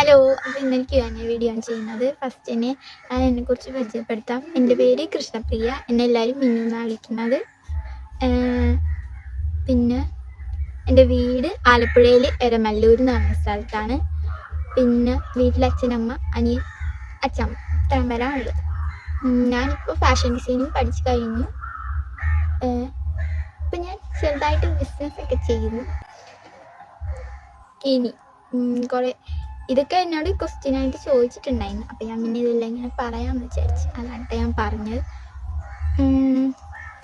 Hello, അപ്പോൾ ഇന്ന് video ആണ് ചെയ്യുന്നത്. ഫസ്റ്റ് തന്നെ ഞാൻ എന്നെക്കുറിച്ച് പരിചയപ്പെടുത്താം. എൻ്റെ പേര് കൃഷ്ണപ്രിയ, എന്നെ എല്ലാവരും മിന്നു എന്നാണ് വിളിക്കുന്നത്. പിന്നെ എൻ്റെ വീട് ആലപ്പുഴയിൽ എരമല്ലൂർ എന്ന് പറഞ്ഞ സ്ഥലത്താണ്. പിന്നെ വീട്ടിൽ അച്ഛനമ്മ, അനിയൻ, അച്ഛമ്മ, ഇത്രയും പേരാണുള്ളത്. ഞാനിപ്പോൾ ഫാഷൻ ഡിസൈനിങ് പഠിച്ചു കഴിഞ്ഞു. ഇപ്പം ഞാൻ ചെറുതായിട്ട് ബിസിനസ്സൊക്കെ ചെയ്യുന്നു. ഇനി കുറേ ഇതൊക്കെ എന്നോട് ക്വസ്റ്റ്യനായിട്ട് ചോദിച്ചിട്ടുണ്ടായിരുന്നു. അപ്പം ഞാൻ പിന്നെ ഇതെല്ലാം ഇങ്ങനെ പറയാമെന്ന് വിചാരിച്ചു. അതാണ് ഞാൻ പറഞ്ഞത്.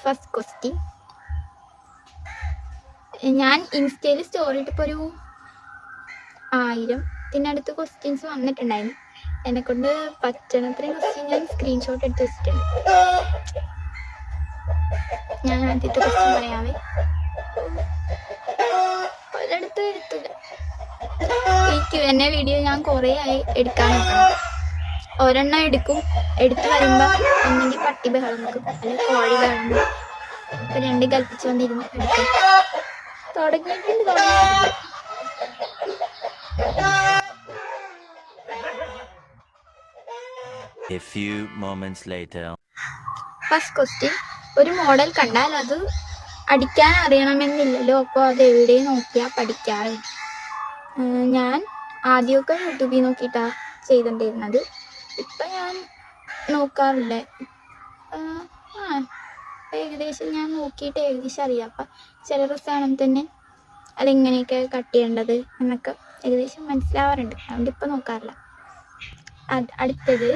ഫസ്റ്റ് ക്വസ്റ്റ്യൻ, ഞാൻ ഇൻസ്റ്റയിൽ സ്റ്റോറി ഇട്ടപ്പോൾ ഒരു 1000-ത്തിനടുത്ത് ക്വസ്റ്റ്യൻസ് വന്നിട്ടുണ്ടായിരുന്നു. എന്നെക്കൊണ്ട് പറ്റണത്രയും ക്വസ്റ്റ്യൻ ഞാൻ സ്ക്രീൻഷോട്ട് എടുത്ത് വെച്ചിട്ടുണ്ട്. ഞാൻ ആദ്യത്തെ ക്വസ്റ്റ്യൻ പറയാവേ. ഒരിടത്തും എടുത്തില്ല. ഈ Q&A വീഡിയോ ഞാൻ കുറേ ആയി എടുക്കാൻ നോക്കണം. ഒരെണ്ണം എടുത്ത് വരുമ്പോൾ ഒന്നെങ്കിൽ പട്ടി ബഹളം വെക്കും, അല്ലെങ്കിൽ കോഴി ബഹളം വെക്കും. ഇപ്പം രണ്ടും കൽപ്പിച്ച് വന്നിരുന്നു എടുക്കും. തുടങ്ങിയിട്ടുണ്ട്. ഫസ്റ്റ് ക്വസ്റ്റ്യൻ, ഒരു മോഡൽ കണ്ടാൽ അത് അടിക്കാൻ അറിയണമെന്നില്ലല്ലോ, അപ്പോൾ അത് എവിടെ നോക്കിയാൽ പഠിക്കാറ്? ഞാൻ ആദ്യമൊക്കെ യൂട്യൂബിൽ നോക്കിയിട്ടാണ് ചെയ്തിട്ടുണ്ടായിരുന്നത്. ഇപ്പം ഞാൻ നോക്കാറില്ല. ഏകദേശം ഞാൻ നോക്കിയിട്ട് ഏകദേശം അറിയാം. അപ്പം ചില ഡ്രസ്സാണെങ്കിൽ തന്നെ അതെങ്ങനെയൊക്കെ കട്ട് ചെയ്യേണ്ടത് എന്നൊക്കെ ഏകദേശം മനസ്സിലാവാറുണ്ട്. അതുകൊണ്ട് ഇപ്പം നോക്കാറില്ല. അടുത്തത്,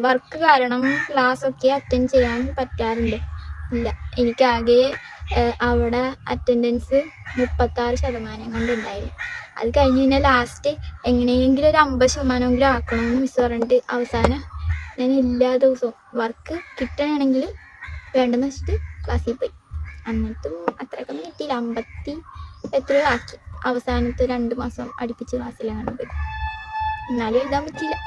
വർക്ക് കാരണം ക്ലാസ്സൊക്കെ അറ്റൻഡ് ചെയ്യാൻ പറ്റാറുണ്ട്. ഇല്ല, എനിക്കാകെ അവിടെ അറ്റൻഡൻസ് 36% കൊണ്ടുണ്ടായിരുന്നു. അത് കഴിഞ്ഞ് പിന്നെ ലാസ്റ്റ് എങ്ങനെയെങ്കിലും ഒരു 50% ആക്കണമെന്ന് മിസ് പറഞ്ഞിട്ട് അവസാനം ഞാൻ എല്ലാ ദിവസവും വർക്ക് കിട്ടണമെങ്കിൽ വേണ്ടെന്ന് വെച്ചിട്ട് ക്ലാസ്സിൽ പോയി. എന്നിട്ടും അത്രയൊക്കെ കിട്ടിയില്ല. 50 എത്രയോ ആക്കി. അവസാനത്തെ 2 മാസം അടുപ്പിച്ച് ക്ലാസ്സിലാണ് പോയി. എന്നാലും എഴുതാൻ പറ്റിയില്ല.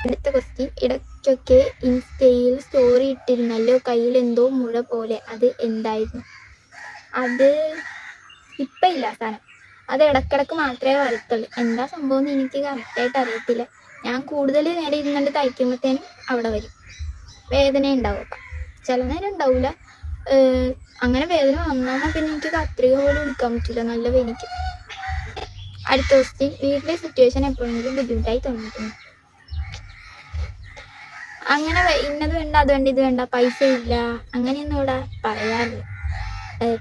അടുത്ത ക്വസ്റ്റ്യൻ, ഇടയ്ക്കൊക്കെ ഇൻസ്റ്റയിൽ സ്റ്റോറി ഇട്ടിരുന്നല്ലോ, കയ്യിൽ എന്തോ മുഴ പോലെ, അത് എന്തായിരുന്നു? അത് ഇപ്പം ഇല്ല സാധനം. അത് ഇടക്കിടക്ക് മാത്രമേ വരത്തുള്ളൂ. എന്താ സംഭവം എന്ന് എനിക്ക് കറക്റ്റായിട്ട് അറിയത്തില്ല. ഞാൻ കൂടുതൽ നേരം ഇരുന്നിട്ട് തയ്ക്കുമ്പോഴത്തേനും അവിടെ വരും. വേദന ഉണ്ടാവും. അപ്പം ചില നേരം ഉണ്ടാവില്ല. അങ്ങനെ വേദന വന്നാൽ പിന്നെ എനിക്ക് കത്രിക പോലും എടുക്കാൻ പറ്റില്ല, നല്ല വേദനിക്കും. അടുത്ത ക്വസ്റ്റ്യൻ, വീട്ടിലെ സിറ്റുവേഷൻ എപ്പോഴെങ്കിലും ബുദ്ധിമുട്ടായി തോന്നിയിട്ടുണ്ട്? അങ്ങനെ ഇന്നത് വേണ്ട, അത് വേണ്ട, ഇത് വേണ്ട, പൈസ ഇല്ല, അങ്ങനെയൊന്നും ഇവിടെ പറയാറില്ല.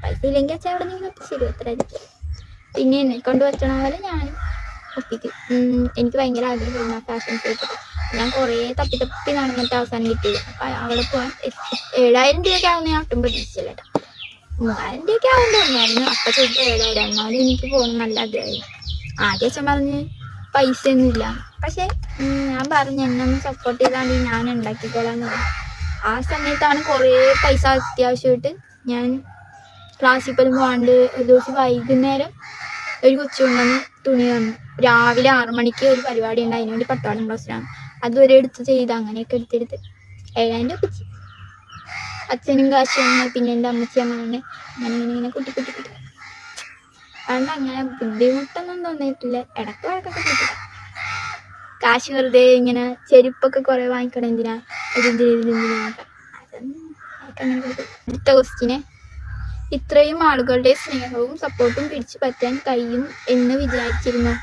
പൈസ ഇല്ലെങ്കിൽ അച്ഛൻ അവിടെ നിന്ന് ശരി അത്രയായിരിക്കും. പിന്നെ എന്നെ കൊണ്ട് പറ്റണ പോലെ ഞാനും ഒപ്പിക്കും. എനിക്ക് ഭയങ്കര ആഗ്രഹമാണ് ഫാഷൻ ഷോയ്ക്ക്. ഞാൻ കുറേ തപ്പി നടന്നിട്ട് അവസാനം കിട്ടിയത്. അപ്പം അവിടെ പോകാൻ 7000 രൂപയൊക്കെ ആവുന്ന ഞാൻ ഒട്ടും പ്രതീക്ഷിച്ചില്ല കേട്ടോ. 3000 രൂപയൊക്കെ ആവും തോന്നിയായിരുന്നു. അപ്പം ചോദിച്ചു 7000. എന്നാലും എനിക്ക് പോകണം നല്ല ആഗ്രഹമായി. ആദ്യം അച്ഛൻ പറഞ്ഞ് പൈസ ഒന്നുമില്ല. പക്ഷെ ഞാൻ പറഞ്ഞു എന്നൊന്ന് സപ്പോർട്ട് ചെയ്താണ്ട് ഞാൻ ഉണ്ടാക്കിക്കോളാന്ന് പറഞ്ഞു. ആ സമയത്താണ് കുറേ പൈസ അത്യാവശ്യമായിട്ട് ഞാൻ ക്ലാസ്സിൽ പോലും പോകാണ്ട് ഒരു ദിവസം വൈകുന്നേരം ഒരു കൊച്ചു കൊണ്ടുവന്ന് തുണി തന്നു. രാവിലെ 6 മണിക്ക് ഒരു പരിപാടി ഉണ്ട്, അതിന് വേണ്ടി പട്ടാളം ബ്ലൗസിലാണ്. അതുവരെ എടുത്ത് ചെയ്ത് അങ്ങനെയൊക്കെ എടുത്തെടുത്ത് 7000 രൂപ വെച്ച് അച്ഛനും കാശ് വന്ന് പിന്നെ എൻ്റെ അമ്മച്ചി അമ്മ തന്നെ ഇങ്ങനെ കുട്ടി അതുകൊണ്ട് അങ്ങനെ ബുദ്ധിമുട്ടൊന്നും തോന്നിയിട്ടില്ല. ഇടയ്ക്ക് വഴക്കൊക്കെ കിട്ടില്ല. കാശ് വെറുതെ ഇങ്ങനെ ചെരുപ്പൊക്കെ കുറേ വാങ്ങിക്കണം, എന്തിനാ അതൊക്കെ അങ്ങനെ. അടുത്ത ക്വസ്റ്റ്യന്, ഇത്രയും ആളുകളുടെ സ്നേഹവും സപ്പോർട്ടും പിടിച്ചു പറ്റാൻ കഴിയും എന്ന് വിചാരിച്ചിരുന്നു?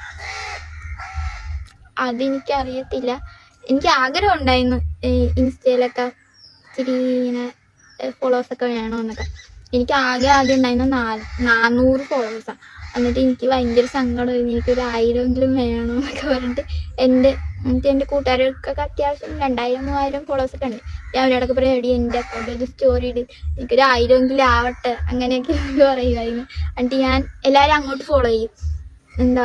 അതെനിക്കറിയത്തില്ല. എനിക്ക് ആഗ്രഹം ഉണ്ടായിരുന്നു ഇൻസ്റ്റയിലൊക്കെ ഇച്ചിരി ഇങ്ങനെ ഫോളോവേഴ്സൊക്കെ വേണമെന്നൊക്കെ. എനിക്ക് ആദ്യം ഉണ്ടായിരുന്ന 400 ഫോളോവേഴ്സാണ്. എന്നിട്ട് എനിക്ക് ഭയങ്കര സങ്കടമായിരുന്നു. എനിക്കൊരു 1000 വേണമെന്നൊക്കെ പറഞ്ഞിട്ട് എൻ്റെ കൂട്ടുകാർക്കൊക്കെ അത്യാവശ്യം 2000-3000 ഫോളോവേഴ്സൊക്കെ ഉണ്ട്. ഞാൻ അവരോടൊക്കെ പറയും, എൻ്റെ അക്കൗണ്ട് ഒരു സ്റ്റോറി ഇട്, എനിക്കൊരു 1000 ആവട്ടെ, അങ്ങനെയൊക്കെ പറയുമായിരുന്നു. എന്നിട്ട് ഞാൻ എല്ലാവരും അങ്ങോട്ട് ഫോളോ ചെയ്യും. എന്നിട്ട്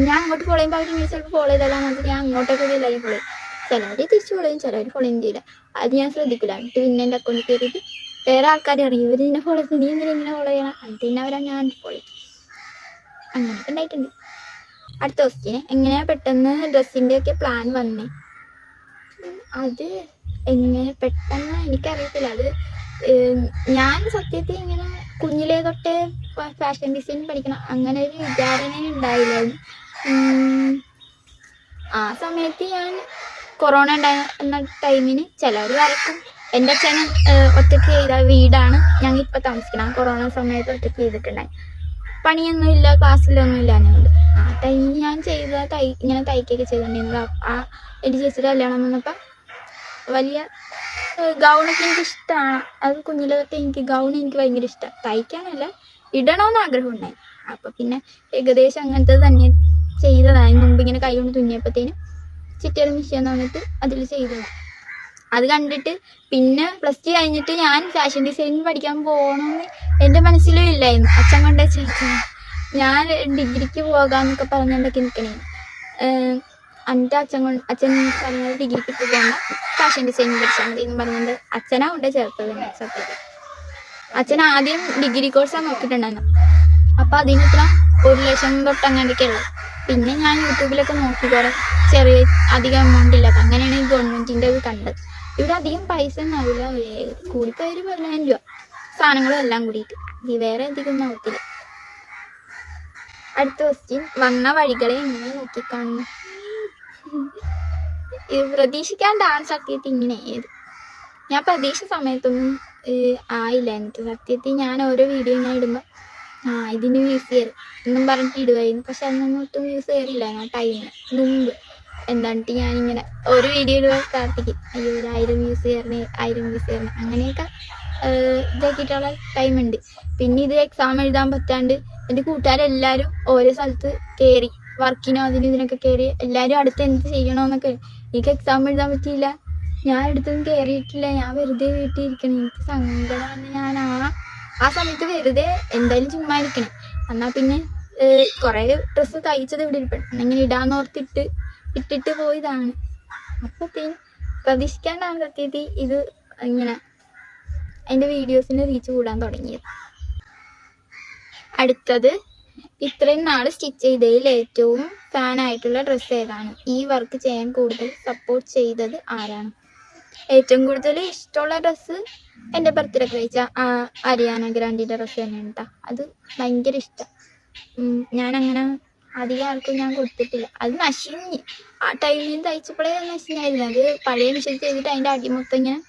ഞാൻ അങ്ങോട്ട് ഫോളോ ചെയ്യുമ്പോൾ അവർ ചിലപ്പോൾ ഫോളോ ചെയ്താലും എന്നിട്ട് ഞാൻ അങ്ങോട്ടൊക്കെ എല്ലാവരും ഫോളോ ചെയ്യും. ചിലവർ തിരിച്ചു ഫോളോ ചെയ്യും, ചിലവർ ഫോളോ ചെയ്യില്ല. അത് ഞാൻ ശ്രദ്ധിക്കില്ല. എന്നിട്ട് പിന്നെ എൻ്റെ അക്കൗണ്ടിൽ കയറിയിട്ട് വേറെ ആൾക്കാരെ അറിയും, ഇവർ ഇതിനെ ഫോളോ ചെയ്യും, നീ എന്തിനാ ഇങ്ങനെ ഫോളോ ചെയ്യണം, എന്നിട്ട് പിന്നെ അവരാ ഞാൻ ഫോളോ ചെയ്യും. അങ്ങനെയൊക്കെ ഉണ്ടായിട്ടുണ്ട്. അടുത്ത ക്വസ്റ്റ്യന്, എങ്ങനെയാ പെട്ടെന്ന് ഡ്രസ്സിൻ്റെയൊക്കെ പ്ലാൻ വന്നേ? അത് എങ്ങനെ പെട്ടെന്ന് എനിക്കറിയത്തില്ല. അത് ഞാൻ സത്യത്തിൽ ഇങ്ങനെ കുഞ്ഞിലേ തൊട്ടേ ഫാഷൻ ഡിസൈൻ പഠിക്കണം അങ്ങനെ ഒരു വിചാരണ ഉണ്ടായില്ലായിരുന്നു. ആ സമയത്ത് ഞാൻ കൊറോണ ഉണ്ടായിരുന്ന ടൈമിന് ചിലവർ വരക്കും. എൻ്റെ അച്ഛനും ഒറ്റയ്ക്ക് ചെയ്ത വീടാണ് ഞങ്ങൾ ഇപ്പോൾ താമസിക്കണം. കൊറോണ സമയത്ത് ഒറ്റയ്ക്ക് ചെയ്തിട്ടുണ്ടായി. പണിയൊന്നുമില്ല, ക്ലാസ്സിലൊന്നുമില്ല. അതുകൊണ്ട് ആ ടൈമിൽ ഞാൻ ചെയ്ത ഇങ്ങനെ തയ്ക്കൊക്കെ ചെയ്തിട്ടുണ്ടായിരുന്നത്. ആ എൻ്റെ ചേച്ചിയുടെ കല്യാണം വന്നപ്പോൾ വലിയ ഗൗണൊക്കെ എനിക്ക് ഇഷ്ടമാണ്. അത് കുഞ്ഞിലെ തൊട്ട് എനിക്ക് ഗൗൺ എനിക്ക് ഭയങ്കര ഇഷ്ടമാണ്. തയ്ക്കാനല്ല, ഇടണമെന്ന് ആഗ്രഹം ഉണ്ടായി. അപ്പോൾ പിന്നെ ഏകദേശം അങ്ങനത്തെ തന്നെ ചെയ്തതാണ്. മുമ്പ് ഇങ്ങനെ കൈ കൊണ്ട് തുന്നിയപ്പോഴത്തേനും ചിറ്റൊരു മിഷ്യൻ വന്നിട്ട് അതിൽ ചെയ്തതാണ്. അത് കണ്ടിട്ട് പിന്നെ +2 കഴിഞ്ഞിട്ട് ഞാൻ ഫാഷൻ ഡിസൈനിങ് പഠിക്കാൻ പോകണമെന്ന് എൻ്റെ മനസ്സിലും ഇല്ലായിരുന്നു. അച്ഛൻ കൊണ്ടേ ചേർക്കാൻ ഞാൻ ഡിഗ്രിക്ക് പോകാമെന്നൊക്കെ പറഞ്ഞുകൊണ്ടൊക്കെ നിൽക്കണേ. എൻ്റെ അച്ഛൻ പറഞ്ഞത് ഡിഗ്രിക്ക് പോകണ്ട, ഫാഷൻ ഡിസൈനിങ് പഠിച്ചാൽ മതി എന്ന് പറഞ്ഞുകൊണ്ട് അച്ഛനാ കൊണ്ടേ ചേർത്തത് തന്നെ. സത്യത്തിൽ അച്ഛൻ ആദ്യം ഡിഗ്രി കോഴ്സാണ് നോക്കിയിട്ടുണ്ടായിരുന്നു. അപ്പോൾ അതിന് ഇത്ര 1 ലക്ഷം തൊട്ടങ്ങാണ്ടൊക്കെ ഉള്ളത്. പിന്നെ ഞാൻ യൂട്യൂബിലൊക്കെ നോക്കി കുറേ ചെറിയ അധികം എമൗണ്ട് ഇല്ല. അപ്പം അങ്ങനെയാണ് ഈ ഗവൺമെൻറ്റിൻ്റെ അത് കണ്ടത്. ഇവിടെ അധികം പൈസ ഒന്നും ആവില്ല, കൂടിപ്പോയി 10,000 രൂപ സാധനങ്ങളും എല്ലാം കൂടിയിട്ട്. വേറെ അധികം ഒന്നും ആവത്തില്ല. അടുത്ത ക്വസ്റ്റ്യൻ, വന്ന വഴികളെ എങ്ങനെ നോക്കിക്കാണുന്നു? പ്രതീക്ഷിക്കാൻ ഡാൻസ് സത്യത്തിൽ ഇങ്ങനെ ഞാൻ പ്രതീക്ഷ സമയത്തൊന്നും ആയില്ല എനിക്ക്. സത്യത്തിൽ ഞാൻ ഓരോ വീഡിയോ ഇങ്ങനെ ഇടുമ്പോൾ ഇതിന് വ്യൂസ് കയറും എന്നും പറഞ്ഞിട്ട് ഇടുമായിരുന്നു. പക്ഷെ അന്നൊന്നും ഒട്ടും വ്യൂസ് കയറില്ല. ആ ടൈമിന് മുമ്പ് എന്താണ്ടിട്ട് ഞാനിങ്ങനെ ഓരോ വീഡിയോ ഇടുമ്പോൾ പ്രാർത്ഥിക്കും, അയ്യോ 1000 വ്യൂസ് കയറണേ, 1000 വ്യൂസ് കയറണേ, അങ്ങനെയൊക്കെ ഇതാക്കിയിട്ടുള്ള ടൈമുണ്ട്. പിന്നെ ഇത് എക്സാം എഴുതാൻ പറ്റാണ്ട് എൻ്റെ കൂട്ടുകാരെല്ലാവരും ഓരോ സ്ഥലത്ത് കയറി, വർക്കിനോ ഇതിനൊക്കെ കയറി. എല്ലാവരും അടുത്ത് എന്ത് ചെയ്യണമെന്നൊക്കെ. എനിക്ക് എക്സാം എഴുതാൻ പറ്റിയില്ല, ഞാൻ അടുത്തൊന്നും കയറിയിട്ടില്ല. ഞാൻ വെറുതെ വീട്ടിൽ ഇരിക്കണം. എനിക്ക് സങ്കടമാണ്. ഞാൻ ആ സമയത്ത് വെറുതെ എന്തായാലും ചുമ്മാ ഇരിക്കണം. എന്നാൽ പിന്നെ കുറേ ഡ്രസ്സ് തയ്ച്ചത് ഇവിടെ ഇരിപ്പണം, അങ്ങനെ ഇട്ടിട്ട് പോയതാണ്. അപ്പോഴത്തേനും പ്രതീക്ഷിക്കാണ്ടാണ് സത്യത്തിൽ ഇത് ഇങ്ങനെ അതിൻ്റെ വീഡിയോസിന് റീച്ച് കൂടാൻ തുടങ്ങിയത്. അടുത്തത്, ഇത്രയും നാൾ സ്റ്റിച്ച് ചെയ്തതിൽ ഏറ്റവും ഫാനായിട്ടുള്ള ഡ്രസ്സ് ഏതാണ്? ഈ വർക്ക് ചെയ്യാൻ കൂടുതൽ സപ്പോർട്ട് ചെയ്തത് ആരാണ്? ഏറ്റവും കൂടുതൽ ഇഷ്ടമുള്ള ഡ്രസ്സ് എൻ്റെ ബർത്ത്ഡേക്ക് കഴിച്ച അരിയാന ഗ്രാൻഡിൻ്റെ ഡ്രസ്സ് തന്നെയാണ് കേട്ടോ. അത് ഭയങ്കര ഇഷ്ടം. ഞാനങ്ങനെ അധികം ആർക്കും ഞാൻ കൊടുത്തിട്ടില്ല. അത് നശിഞ്ഞ് ആ ടൈമിൽ തയ്ച്ചപ്പോഴേ നശിഞ്ഞായിരുന്നു. അത് പഴയ മിഷൻ ചെയ്തിട്ട് അതിൻ്റെ അടിമൊത്തം ഇങ്ങനെ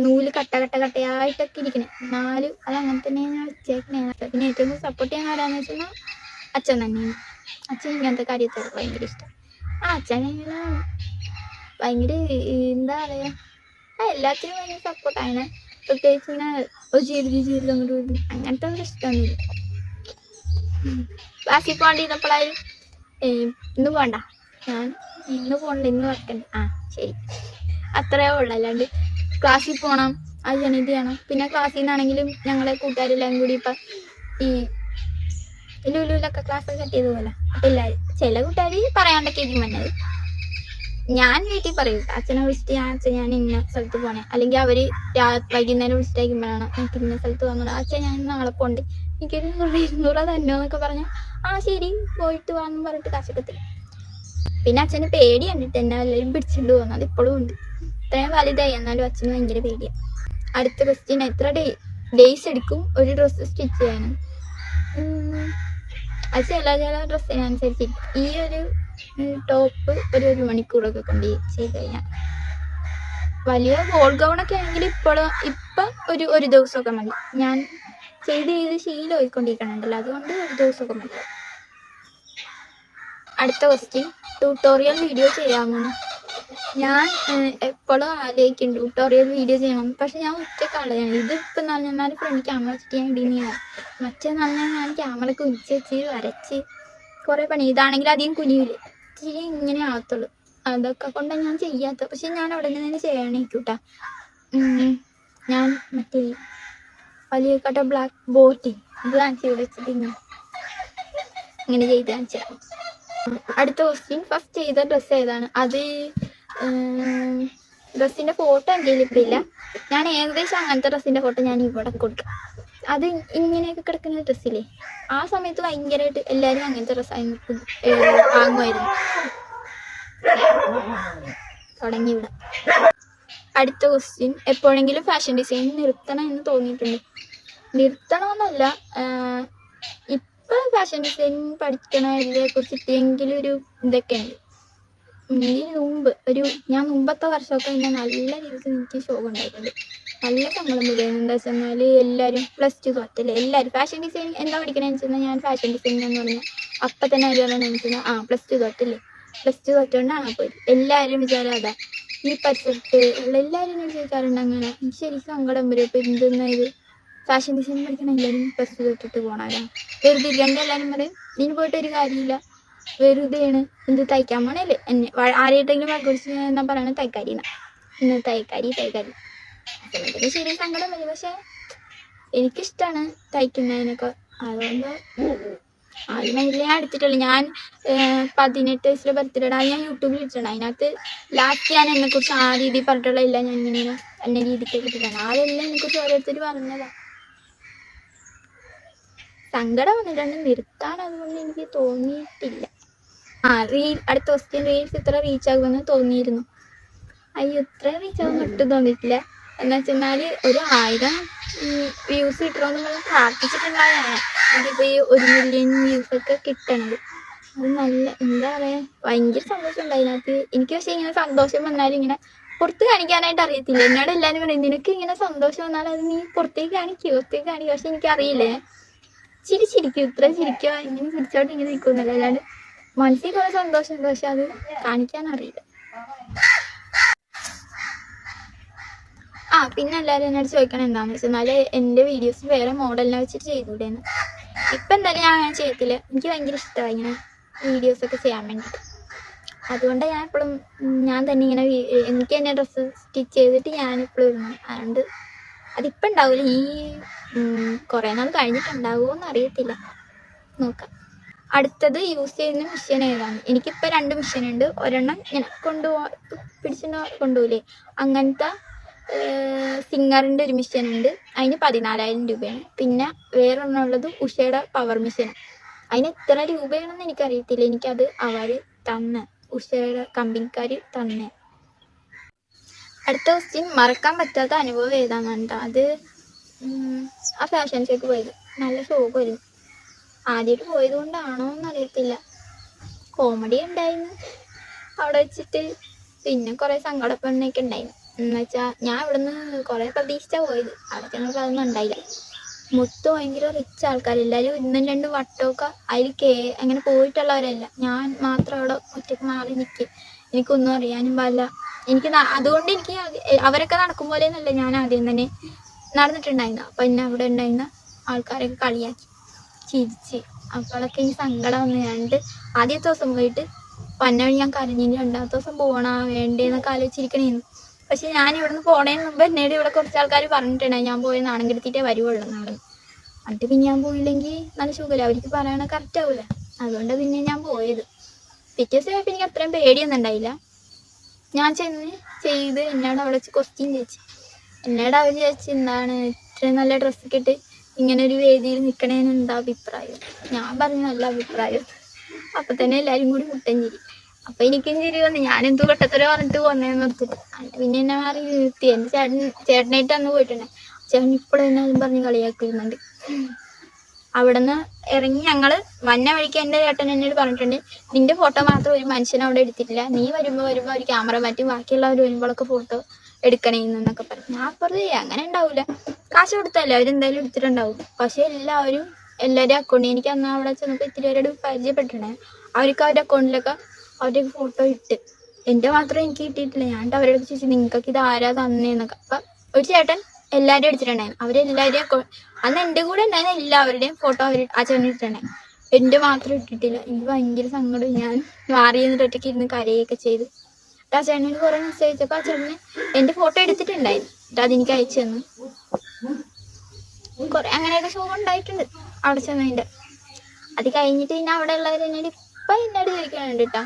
നൂല് കട്ടയായിട്ടൊക്കെ ഇരിക്കണേ. എന്നാലും അത് അങ്ങനെ തന്നെ ഞാൻ വെച്ചേക്കണേ. പിന്നെ ഏറ്റവും സപ്പോർട്ട് ചെയ്യാൻ ആരാന്ന് വെച്ചാൽ അച്ഛൻ തന്നെയാണ്. അച്ഛൻ ഇങ്ങനത്തെ കാര്യത്തോട് ഭയങ്കര ഇഷ്ടം. അച്ഛൻ ഇങ്ങനെ ഭയങ്കര എന്താ പറയുക, എല്ലാത്തിനും ഭയങ്കര സപ്പോർട്ടാണ്. പ്രത്യേകിച്ച് ഇങ്ങനെ ഒരു ചെയ്ത് അങ്ങോട്ട് അങ്ങനത്തെ ഒരു ഇഷ്ടമൊന്നുമില്ല. ക്ലാസ്സിൽ പോകേണ്ടിരുന്നപ്പോഴായാലും ഇന്ന് പോകണ്ട, ഞാൻ ഇന്ന് പോകണ്ട, ഇന്ന് വർക്കണ്ട, ശരി, അത്രേ ഉള്ളൂ. അല്ലാണ്ട് ക്ലാസ്സിൽ പോകണം, അത് ചെയ്യണം, ഇത് ചെയ്യണം. പിന്നെ ക്ലാസ്സിൽ നിന്നാണെങ്കിലും ഞങ്ങളെ കൂട്ടുകാരെല്ലാം കൂടി ഇപ്പം ഈ ലുലുവിലൊക്കെ ക്ലാസ് കട്ട് ചെയ്തപോലെ. അപ്പം എല്ലാവരും ചില കൂട്ടുകാർ പറയാണ്ടൊക്കെ ഇരിക്കും വന്നത്. ഞാൻ വീട്ടിൽ പറയും, അച്ഛനെ വിളിച്ചിട്ട് ഞാൻ ഇന്ന സ്ഥലത്ത് പോകണേ, അല്ലെങ്കിൽ അവർ വൈകുന്നേരം വിളിച്ചിട്ടായിരിക്കുമ്പോഴാണ് എനിക്ക് ഇന്ന സ്ഥലത്ത് പോകുന്നത്. അച്ഛൻ ഞാൻ നാളെ പോകണ്ടേ, എനിക്കൊരു 100 തന്നോ എന്നൊക്കെ പറഞ്ഞാൽ ശരി പോയിട്ട് വാങ്ങും പറഞ്ഞിട്ട് കാശൊക്കത്തില്ല. പിന്നെ അച്ഛന് പേടി കണ്ടിട്ട് എന്നെ എല്ലാവരും പിടിച്ചിട്ട് പോകുന്നത് ഇപ്പോഴും ഉണ്ട്. ഇത്രയും വലുതായി എന്നാലും അച്ഛന് ഭയങ്കര പേടിയാണ്. അടുത്ത ക്വസ്റ്റ്യൻ, എത്ര ഡേയ്സ് എടുക്കും ഒരു ഡ്രസ്സ് സ്റ്റിച്ച് ചെയ്യാനും? അത് ചില ഡ്രസ്സിനനുസരിച്ചിരിക്കും. ഈ ഒരു ടോപ്പ് ഒരു മണിക്കൂറൊക്കെ കൊണ്ട് ചെയ്ത് കഴിഞ്ഞാൽ. വലിയ ഗോൾ ഗൗണൊക്കെ ആണെങ്കിൽ ഇപ്പം ഒരു ദിവസമൊക്കെ മതി. ഞാൻ ചെയ്ത് ശീലം പോയിക്കൊണ്ടിരിക്കണുണ്ടല്ലോ, അതുകൊണ്ട് ഒരു ദിവസമൊക്കെ മതി. അടുത്ത ക്വസ്റ്റ്യൻ, ട്യൂട്ടോറിയൽ വീഡിയോ ചെയ്യാമോ? ഞാൻ എപ്പോഴും ആലോചിക്കും ട്യൂട്ടോറിയൽ വീഡിയോ ചെയ്യണം. പക്ഷെ ഞാൻ ഒറ്റക്കാളാണ്. ഇതിപ്പോൾ എന്ന് പറഞ്ഞാൽ ഫ്രണ്ട് ക്യാമറ വെച്ചിട്ട് ഞാൻ ഇടുന്നതാണ്. മറ്റേന്ന് പറഞ്ഞാൽ ഞാൻ ക്യാമറ വെച്ച് വരച്ച് കുറേ പണി. ഇതാണെങ്കിൽ അധികം കുനിയില്ല, ഇച്ചിരി ഇങ്ങനെ ആകത്തുള്ളൂ. അതൊക്കെ കൊണ്ടാണ് ഞാൻ ചെയ്യാത്തത്. പക്ഷെ ഞാൻ അവിടെ നിന്ന് ചെയ്യണേക്കൂട്ടാ. ഞാൻ മറ്റേ വലിയ കട്ട ബ്ലാക്ക് ബോട്ടി ഇത് കാണിച്ച് വെച്ചിട്ട് ഇങ്ങനെ ചെയ്ത് കാണിച്ചാൽ. അടുത്ത ക്വസ്റ്റ്യൻ, ഫസ്റ്റ് ചെയ്ത ഡ്രസ്സ് ഏതാണ്? അത് ഡ്രസ്സിൻ്റെ ഫോട്ടോ എൻ്റെ കയ്യിൽ ഇല്ല. ഞാൻ ഏകദേശം അങ്ങനത്തെ ഡ്രസ്സിൻ്റെ ഫോട്ടോ ഞാൻ ഇവിടെ കൊടുക്കാം. അത് ഇങ്ങനെയൊക്കെ കിടക്കുന്ന ഡ്രസ്സില്ലേ, ആ സമയത്ത് ഭയങ്കരമായിട്ട് എല്ലാവരും അങ്ങനത്തെ ഡ്രസ്സായിരുന്നു വാങ്ങുമായിരുന്നു. തുടങ്ങി ഇവിടെ. അടുത്ത ക്വസ്റ്റ്യൻ, എപ്പോഴെങ്കിലും ഫാഷൻ ഡിസൈൻ നിർത്തണം എന്ന് തോന്നിയിട്ടുണ്ട്? നിർത്തണമെന്നല്ല, ഇപ്പൊ ഫാഷൻ ഡിസൈനിങ് പഠിക്കണതിനെ കുറിച്ചിട്ട് എങ്കിലും ഒരു ഇതൊക്കെ ഉണ്ട്. ഇതിന് മുമ്പ് ഞാൻ മുമ്പത്തെ വർഷമൊക്കെ ഇങ്ങനെ നല്ല രീതിക്ക് എനിക്ക് ഷോക്ക് ഉണ്ടായിട്ടുണ്ട്. നല്ല ശമ്പളം വരികയാണ്. എന്താ വെച്ചാൽ എല്ലാവരും +2 തോറ്റല്ലേ എല്ലാവരും ഫാഷൻ ഡിസൈനിങ് എന്താ പഠിക്കണമെന്ന് വെച്ചാൽ ഞാൻ ഫാഷൻ ഡിസൈനിങ് എന്ന് പറഞ്ഞാൽ അപ്പം തന്നെ ആര് പറയണമെന്ന് വെച്ചാൽ +2 തോറ്റല്ലേ, +2 തോറ്റോണ്ടാണ് പോയി എല്ലാവരും വിചാരം അതാ. ഈ പരിസരത്ത് ഉള്ള എല്ലാവരും എന്നോട് ചോദിക്കാറുണ്ട് അങ്ങനെ. എനിക്ക് ശരിക്കും സങ്കടം വരും. ഇപ്പം എന്തെന്നാ ഇത് ഫാഷൻ ഡിസൈനിങ് പഠിക്കണം എല്ലാവരും +2 തൊട്ടിട്ട് പോകണമല്ലോ, വെറുതെ ഇല്ലാണ്ട് എല്ലാവരും പറയും ഇതിന് പോയിട്ടൊരു കാര്യമില്ല, വെറുതെയാണ്, എന്ത് തയ്ക്കാൻ പോണല്ലേ. എന്നെ ആരെയിട്ടെങ്കിലും കുറിച്ച് എന്താ പറയണത് തൈക്കാരിന്നാ, ഇന്ന് തൈക്കാരി സമയത്തൊക്കെ ശരി സങ്കടം വരും. പക്ഷെ എനിക്കിഷ്ടമാണ് തയ്ക്കുന്നതിനൊക്കെ. അതുകൊണ്ട് ആദ്യമേ ഞാൻ എടുത്തിട്ടുള്ളൂ. ഞാൻ 18 വയസ്സിലെ ബർത്ത്ഡേ ഞാൻ യൂട്യൂബിൽ ഇട്ടിട്ടുണ്ട്. അതിനകത്ത് ലാസ്റ്റ് ഞാൻ എന്നെക്കുറിച്ച് ആ രീതിയിൽ പറഞ്ഞിട്ടുള്ള എല്ലാം ഞാൻ ഇങ്ങനെ എന്നെ രീതിക്ക് ഇട്ടിട്ടാണ്. അതെല്ലാം എന്നെക്കുറിച്ച് ഓരോരുത്തർ പറഞ്ഞതാണ്. സങ്കടം വന്നിട്ടുണ്ട്, നിർത്താൻ അതുകൊണ്ട് എനിക്ക് തോന്നിയിട്ടില്ല. അടുത്ത ക്വസ്റ്റ്യൻ, റീൽസ് ഇത്ര റീച്ച് ആകുമെന്ന് തോന്നിയിരുന്നു. അയ്യോ ഇത്ര റീച്ച് ആകുമെന്ന് ഒട്ടും തോന്നിയിട്ടില്ല. എന്ന് വെച്ചെന്നാൽ ഒരു 1000 വ്യൂസ് കിട്ടണമെന്ന് പറഞ്ഞ് പ്രാർത്ഥിച്ചിട്ടുണ്ടായാണ്. എനിക്കിപ്പോൾ ഈ 1 മില്യൺ വ്യൂസൊക്കെ കിട്ടണത്. അത് നല്ല എന്താ പറയുക, ഭയങ്കര സന്തോഷമുണ്ട് അതിനകത്ത് എനിക്ക്. പക്ഷേ ഇങ്ങനെ സന്തോഷം വന്നാലും ഇങ്ങനെ പുറത്ത് കാണിക്കാനായിട്ട് അറിയത്തില്ല. എന്നോട് എല്ലാവരും പറയും നിനക്ക് ഇങ്ങനെ സന്തോഷം വന്നാൽ അത് നീ പുറത്തേക്ക് കാണിക്കും. പക്ഷെ എനിക്കറിയില്ലേ, ചിരിക്കും, ഇത്ര ചിരിക്കുക, ഇങ്ങനെ ചിരിച്ചോണ്ട് ഇങ്ങനെ നിൽക്കുന്നില്ല. അല്ലാണ്ട് മനസ്സിൽ കുറെ സന്തോഷമുണ്ട്, പക്ഷെ അത് കാണിക്കാൻ അറിയില്ല. പിന്നെ എല്ലാവരും എന്നോട് ചോദിക്കണം എന്താണെന്ന് വെച്ചാൽ എൻ്റെ വീഡിയോസ് വേറെ മോഡലിനെ വെച്ചിട്ട് ചെയ്തുകൂടെയെന്ന്. ഇപ്പം എന്തായാലും ഞാൻ അങ്ങനെ ചെയ്യത്തില്ല. എനിക്ക് ഭയങ്കര ഇഷ്ടമായി ഇങ്ങനെ വീഡിയോസൊക്കെ ചെയ്യാൻ വേണ്ടിയിട്ട്. അതുകൊണ്ട് ഞാൻ എപ്പോഴും ഞാൻ തന്നെ ഇങ്ങനെ എനിക്ക് തന്നെ ഡ്രസ്സ് സ്റ്റിച്ച് ചെയ്തിട്ട് ഞാനെപ്പോഴും ഇടുന്നു. അതുകൊണ്ട് അതിപ്പം ഉണ്ടാവില്ല, ഈ കുറേ നാൾ കഴിഞ്ഞിട്ടുണ്ടാവുമോ എന്ന് അറിയത്തില്ല, നോക്കാം. അടുത്തത് യൂസ് ചെയ്യുന്ന മെഷീൻ ഏതാണ്? എനിക്കിപ്പോൾ 2 മെഷീനുണ്ട്. ഒരെണ്ണം ഇങ്ങനെ പിടിച്ചിട്ട് കൊണ്ടുപോകില്ലേ, അങ്ങനത്തെ സിംഗറിൻ്റെ ഒരു മെഷീനുണ്ട്. അതിന് 14,000 രൂപയാണ്. പിന്നെ വേറൊരെണ്ണം ഉള്ളത് ഉഷയുടെ പവർ മെഷീൻ. അതിന് എത്ര രൂപയാണെന്ന് എനിക്കറിയത്തില്ല. എനിക്കത് അവർ തന്ന്, ഉഷയുടെ കമ്പനിക്കാർ തന്നെ. അടുത്ത ക്വസ്റ്റ്യൻ, മറക്കാൻ പറ്റാത്ത അനുഭവം ഏതാണെന്ന് കേട്ടോ. അത് ആ ഫാഷൻ ഷോയ്ക്ക് പോയത് നല്ല ഷോക്കായിരുന്നു. ആദ്യമായിട്ട് പോയത് കൊണ്ടാണോ എന്നറിയത്തില്ല, കോമഡി ഉണ്ടായിരുന്നു അവിടെ വെച്ചിട്ട്. പിന്നെ കുറേ സങ്കടപ്പെടണൊക്കെ ഉണ്ടായിരുന്നു. എന്നുവെച്ചാൽ ഞാൻ ഇവിടുന്ന് കുറേ പ്രതീക്ഷിച്ചാണ് പോയത്. അവിടെ ചെന്നപ്പോൾ അതൊന്നും ഉണ്ടായില്ല. മൊത്തം ഭയങ്കര റിച്ച് ആൾക്കാർ, എല്ലാവരും 1 2 വട്ടമൊക്കെ അതിൽ അങ്ങനെ പോയിട്ടുള്ളവരല്ല. ഞാൻ മാത്രം അവിടെ ഒറ്റയ്ക്ക് മാറി നിൽക്കും. എനിക്കൊന്നും അറിയാനും പാടില്ല. അതുകൊണ്ട് എനിക്ക് അവരൊക്കെ നടക്കും പോലെ എന്നല്ല ഞാൻ ആദ്യം തന്നെ നടന്നിട്ടുണ്ടായിരുന്നു. അപ്പം എന്നെ അവിടെ ഉണ്ടായിരുന്ന ആൾക്കാരൊക്കെ കളിയാക്കി ചിരിച്ച്. അപ്പോഴൊക്കെ ഈ സങ്കടം വന്ന് ആദ്യത്തെ ദിവസം പോയിട്ട് പന്ന വഴി ഞാൻ കരഞ്ഞിന്. 2ാമത്തെ ദിവസം പോകണോ വേണ്ടേന്നൊക്കെ ആലോചിച്ചിരിക്കണേന്ന്. പക്ഷെ ഞാൻ ഇവിടുന്ന് പോണേന്ന് മുമ്പ് എന്നോട് ഇവിടെ കുറച്ച് ആൾക്കാർ പറഞ്ഞിട്ടുണ്ടായി ഞാൻ പോയി നാണം കെടുത്തിട്ടേ വരുവുള്ളൂ എന്നാണ്. എന്നിട്ട് പിന്നെ ഞാൻ പോയില്ലെങ്കിൽ നല്ല സുഖമില്ല, അവർക്ക് പറയണ കറക്റ്റ് ആവില്ല. അതുകൊണ്ട് പിന്നെ ഞാൻ പോയത്. പിറ്റേ ദിവസം ആയപ്പോൾ എനിക്ക് അത്രയും പേടിയൊന്നും ഉണ്ടായില്ല. ഞാൻ ചെയ്ത് എന്നോട് അവിടെ വെച്ച് ക്വസ്റ്റ്യൻ ചോദിച്ചു. എന്നോട് അവർ ചോദിച്ചു എന്താണ് ഇത്രയും നല്ല ഡ്രസ്സൊക്കെ ഇട്ട് ഇങ്ങനെ ഒരു വേദിയിൽ നിൽക്കണേന്ന് എന്താ അഭിപ്രായം? ഞാൻ പറഞ്ഞു നല്ല അഭിപ്രായം. അപ്പം തന്നെ എല്ലാവരും കൂടി മുട്ടഞ്ചിരി. അപ്പം എനിക്കും ചിരി വന്നു. ഞാനെന്ത് പെട്ടത്തര പറഞ്ഞിട്ട് പോന്നേന്ന് നിർത്തിട്ട്. പിന്നെ എന്നെ മാറി നിർത്തി. എൻ്റെ ചേട്ടനായിട്ട് അന്ന് പോയിട്ടുണ്ട്. ചേട്ടൻ ഇപ്പോഴും എന്നെ അതും പറഞ്ഞ് കളിയാക്കിയിരുന്നുണ്ട്. അവിടെ നിന്ന് ഇറങ്ങി ഞങ്ങൾ വന്ന വഴിക്ക് എൻ്റെ ചേട്ടൻ എന്നോട് പറഞ്ഞിട്ടുണ്ട്, നിന്റെ ഫോട്ടോ മാത്രം ഒരു മനുഷ്യൻ അവിടെ എടുത്തിട്ടില്ല, നീ വരുമ്പോൾ ഒരു ക്യാമറ മാറ്റി ബാക്കിയുള്ളവർ വരുമ്പോഴൊക്കെ ഫോട്ടോ എടുക്കണേന്നൊക്കെ പറഞ്ഞു. ഞാൻ പറഞ്ഞു അങ്ങനെ ഉണ്ടാവില്ല, കാശ് കൊടുത്തല്ലേ അവരെന്തായാലും എടുത്തിട്ടുണ്ടാവും. പക്ഷെ എല്ലാവരും അക്കൗണ്ടിൽ എനിക്ക് അന്ന് അവിടെ ചെന്നപ്പോൾ ഇത്തിരി പേരോട് പരിചയപ്പെട്ടിട്ടുണ്ടായി. അവർക്ക് അവരുടെ അക്കൗണ്ടിലൊക്കെ അവരുടെ ഫോട്ടോ ഇട്ട്, എൻ്റെ മാത്രം എനിക്ക് കിട്ടിയിട്ടില്ല. ഞാൻ അവരോട് ചോദിച്ചു നിങ്ങൾക്കൊക്കെ ഇത് ആരാ തന്നേന്നൊക്കെ. അപ്പം ഒരു ചേട്ടൻ എല്ലാവരും എടുത്തിട്ടുണ്ടായിരുന്നു. അവരെല്ലാവരും അന്ന് എൻ്റെ കൂടെ ഉണ്ടായിരുന്ന എല്ലാവരുടെയും ഫോട്ടോ ആ ചേട്ടൻ ഇട്ടിട്ടുണ്ടായിരുന്നു. എൻ്റെ മാത്രം ഇട്ടിട്ടില്ല. എനിക്ക് ഭയങ്കര സങ്കടം. ഞാൻ മാറി എന്നിട്ട് ഒറ്റയ്ക്ക് ഇരുന്ന് കരയൊക്കെ ചെയ്തു. ആ ചേട്ടനോട് കുറേ മെസ്സേജ് അയച്ചപ്പോൾ ആ ചേട്ടന് എൻ്റെ ഫോട്ടോ എടുത്തിട്ടുണ്ടായിരുന്നു. എന്നിട്ട് അതെനിക്ക് അയച്ചു തന്നു. കുറേ അങ്ങനെയൊക്കെ ഷോ ഉണ്ടായിട്ടുണ്ട് അവിടെ ചെന്നതിൻ്റെ. അത് കഴിഞ്ഞിട്ട് പിന്നെ അവിടെ ഉള്ളവർ എന്നോട് ചോദിക്കാനുണ്ട് കേട്ടോ,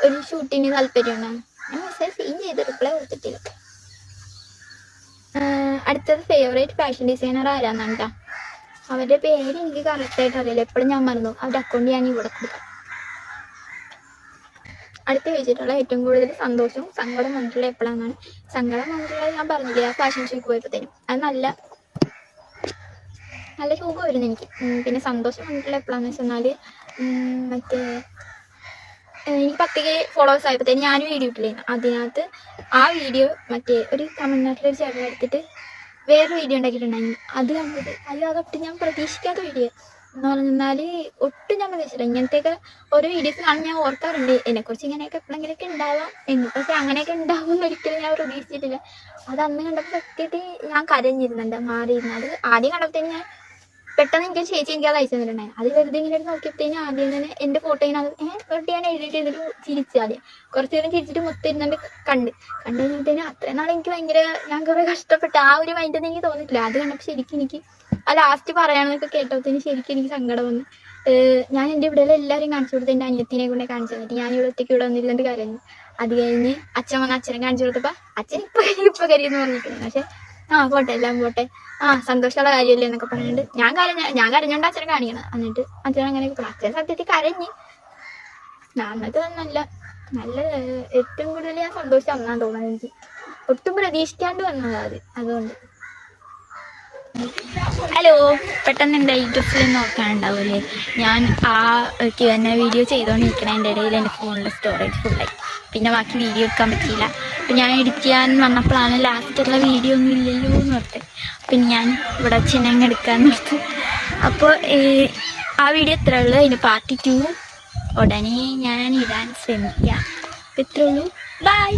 ഒരു ഷൂട്ടിന് താല്പര്യമുണ്ടാകും. ഞാൻ മെസ്സേജ് സീൻ ചെയ്ത് റിപ്ലൈ കൊടുത്തിട്ടില്ല. അടുത്തത് ഫേവറേറ്റ് ഫാഷൻ ഡിസൈനർ ആരാന്നാണ് കേട്ടോ. അവരുടെ പേര് എനിക്ക് കറക്റ്റായിട്ട് അറിയില്ല, എപ്പോഴും ഞാൻ മറന്നു. അവരുടെ അക്കൗണ്ട് ഞാൻ ഇവിടെ കൊടുക്കാം. അടുത്ത് വെച്ചിട്ടുള്ള ഏറ്റവും കൂടുതൽ സന്തോഷവും സങ്കടം വന്നിട്ടുള്ള എപ്പോഴാണെന്നാണ്. സങ്കടം വന്നിട്ടുള്ളത് ഞാൻ പറഞ്ഞില്ലേ, ആ ഫാഷൻ ഷോയ്ക്ക് പോയപ്പോഴത്തേനും. അത് നല്ല നല്ല സുഖമായിരുന്നു എനിക്ക്. പിന്നെ സന്തോഷം കണ്ടിട്ടുള്ള എപ്പോഴാന്ന് വെച്ചെന്നാൽ മറ്റേ എനിക്ക് 10K ഫോളോവേഴ്സ് ആയപ്പോഴത്തേന് ഞാനും വീഡിയോ ഇട്ടില്ലായിരുന്നു. അതിനകത്ത് ആ വീഡിയോ മറ്റേ ഒരു തമിഴ്നാട്ടിലൊരു ചേട്ടൻ എടുത്തിട്ട് വേറൊരു വീഡിയോ ഉണ്ടാക്കിയിട്ടുണ്ടായിരുന്നു. അത് കണ്ടിട്ട് അതൊട്ടും ഞാൻ പ്രതീക്ഷിക്കാത്ത വീഡിയോ എന്ന് പറഞ്ഞാൽ ഒട്ടും ഞാൻ പ്രതീക്ഷിച്ചില്ല. ഇങ്ങനത്തെയൊക്കെ ഓരോ വീഡിയോസ് കാണാൻ ഞാൻ ഓർക്കാറുണ്ട് എന്നെക്കുറിച്ച് ഇങ്ങനെയൊക്കെ എപ്പോഴെങ്കിലൊക്കെ ഉണ്ടാവാം എന്ന്. പക്ഷെ അങ്ങനെയൊക്കെ ഉണ്ടാവുമെന്ന് ഒരിക്കലും ഞാൻ പ്രതീക്ഷിച്ചിട്ടില്ല. അത് അന്ന് കണ്ടപ്പോൾ സത്യത്തിൽ ഞാൻ കരഞ്ഞിരുന്നുണ്ട്, മാറിയിരുന്നു. അത് ആദ്യം കണ്ടപ്പോഴത്തേന് ഞാൻ പെട്ടെന്ന് എനിക്ക് ചേച്ചി എനിക്ക് അത് അയച്ചു തന്നിട്ടുണ്ടായി. അത് വെറുതെ ഇങ്ങനെ നോക്കിയപ്പോഴത്തേനും ആദ്യം തന്നെ എൻ്റെ ഫോട്ടോ ഇങ്ങനെ വെറുതെ ഞാൻ എഴുതിയിട്ട് എന്നിട്ട് ചിരിച്ചു. ആദ്യം കുറച്ച് നേരം ചിരിച്ചിട്ട് മുത്തിരുന്നുണ്ട് കണ്ട് കഴിഞ്ഞപ്പോഴത്തേനും അത്രയും നാളെ എനിക്ക് ഭയങ്കര ഞാൻ കുറേ കഷ്ടപ്പെട്ടു. ആ ഒരു മൈൻഡൊന്നും എനിക്ക് തോന്നിയിട്ടില്ല. അത് കണ്ടപ്പോൾ ശരിക്കും എനിക്ക് ആ ലാസ്റ്റ് പറയാണെന്നൊക്കെ കേട്ടപ്പോഴത്തേനും ശരിക്കും എനിക്ക് സങ്കടം വന്നു. ഞാൻ എൻ്റെ ഇവിടെ എല്ലാവരും കാണിച്ചു കൊടുത്ത് എൻ്റെ അനിയത്തിനെ കൊണ്ട് കാണിച്ചു തന്നിട്ട് ഞാൻ ഇവിടെ ഒറ്റയ്ക്ക് ഇവിടെ വന്നിരുന്നിട്ട് കരഞ്ഞു. അത് കഴിഞ്ഞ് അച്ഛൻ വന്ന് അച്ഛനെ കാണിച്ചു കൊടുത്തപ്പോൾ അച്ഛൻ ഇപ്പം കരിയെന്ന് പറഞ്ഞിട്ടുണ്ട്. പക്ഷെ പോട്ടെ എല്ലാം പോട്ടെ, സന്തോഷമുള്ള കാര്യമല്ലേ എന്നൊക്കെ പറഞ്ഞിട്ട് ഞാൻ കരഞ്ഞോണ്ട് അച്ഛനെ കാണിക്കണം. എന്നിട്ട് അച്ഛൻ അങ്ങനെയൊക്കെ പറഞ്ഞു. അച്ഛൻ സത്യത്തിൽ കരഞ്ഞ്. അന്നത്തെ നല്ല ഏറ്റവും കൂടുതൽ ഞാൻ സന്തോഷം അന്നാൻ തോന്നുന്നത്. എനിക്ക് ഒട്ടും പ്രതീക്ഷിക്കാണ്ട് വന്നത് അത്. അതുകൊണ്ട് ഹലോ, പെട്ടെന്ന് എന്താ ഈ ഡ്രസ്സിൽ നോക്കാനുണ്ടാവില്ലേ? ഞാൻ ആ Q&A വീഡിയോ ചെയ്തുകൊണ്ടിരിക്കണതിൻ്റെ ഇടയിൽ എൻ്റെ ഫോണിൽ സ്റ്റോറേജ് ഫുള്ളായി. പിന്നെ ബാക്കി വീഡിയോ എടുക്കാൻ പറ്റിയില്ല. അപ്പം ഞാൻ എഡിറ്റ് ചെയ്യാൻ വന്നപ്പോഴാണ് ലാസ്റ്റുള്ള വീഡിയോ ഒന്നും ഇല്ലല്ലോ എന്ന് ഓർത്ത്. പിന്നെ ഞാൻ ഇവിടെ ചിഹ്നം എടുക്കാമെന്ന് ഓർത്ത്. അപ്പോൾ ആ വീഡിയോ ഇത്രേ ഉള്ളൂ. അതിന് പാർട്ട് 2 ഉടനെ ഞാൻ ഇടാൻ ശ്രമിക്കാം. ഇത്രേ ഉള്ളൂ. ബൈ.